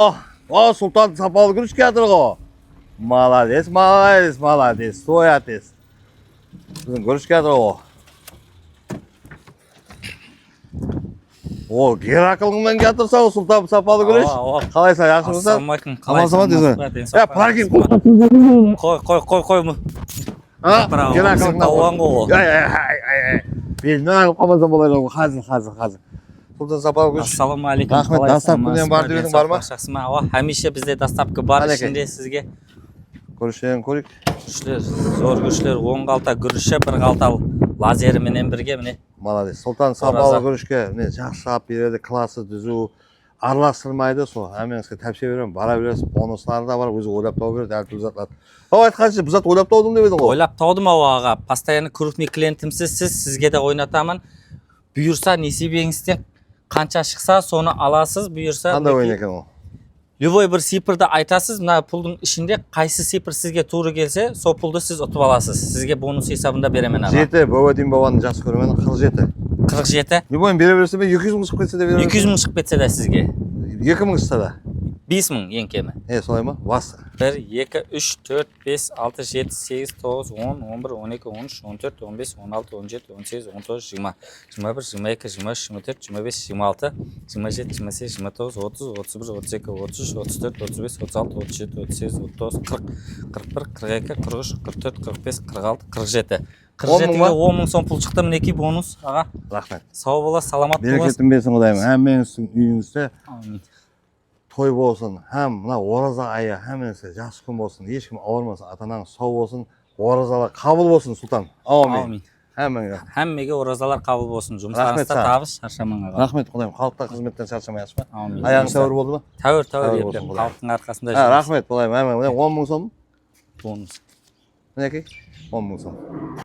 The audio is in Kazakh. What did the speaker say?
Sultan сапалы күріш келатыр ғой. Молодец, молодец, молодец. Соятез. Біздің күріш келатыр ғой. Гераклыңмен келатырса ғой, Сұлтан сапалы күріш. Қалайсың, жақсымысың? Ассалаумалейкум. Паркинг. Қой. Гераклыңнан. Белінен алып қалмасам болайын ғой. Қазір. Сұлтан сапалы күріш. Ассалаумалейкум. Рахмет, дастапкіден бар дедің бар ма? Хәмеше бізде дастапкі бар ішінде сізге. Күріштен көрейік. Зор күрішлер 10 қалта күріші, 1 қалтал лазеріменен бірге міне. Молодец. Сұлтан сапалы күрішке жақсы сап береді, класы түзу, араластырмайды сол. Әменіңізге тәпше беремін, бара бересіз, бонустары да бар, өзі ойлап тауып береді, әртүрлі затларды. Айтқаншы, бұл зат ойлап таудым деп едің ғой? Ойлап таудым аға. Постоянно крупный клиентімсіз, сізге де ойнатамын. Бұйырса несібеңізден қанша шықса, соны аласыз, бұйырса. Қандай ойын екен ол? Любой бір сипырды айтасыз, мына пулдың ішінде қайсы сипыр сізге туры келсе, сол пулды сіз ұтып аласыз. Сізге бонус есабында беремен аға. 7, Бөбедин бабаның жақсы көрімен 47. 47? Любойын бере берсе мен 200 мың шығып кетсе де бере берсе? 200 мың шығып кетсе де сізге. 2000 шықса да? 5000 ең кемі. Солай ма? Басы. 1, 2, 3, 4, 5, 6, 7, 8, 9, 10, 11, 12, 13, 14, 15, 16, 17, 18, 19, 20, 21, 22, 23, 24, 25, 26, 27, 28, 29, 30, 31, 32, 33, 34, 35, 36, 37, 38, 39, 40, 41, 42, 43, 44, 45, 46, 47. 47-ге 10 мың сом пұл шықты, мінекей бонус, аға. Рахмет. Сау бола, саламат боласыз. Берекетін берсін құдайым. Әмеңіздің үйіңізде той болсын, һәм мына ораза айы әмеңізге жақсы күн болсын, ешкім ауырмасын, ата-анаңыз сау болсын, оразалар қабыл болсын, Сұлтан. Аумин. Әммеге оразалар қабыл болсын. Жұмыстарыңызда табыс, шаршамаң аға. Рахмет құдайым. Халықта қызметтен шаршамайсыз ба? Аумин. Аяғың тәуір болды ма? Тәуір ертем. Халықтың арқасында жүрміз. Рахмет құдайым. 10 мың сом? Бонус. Мінекей 10 мың сом.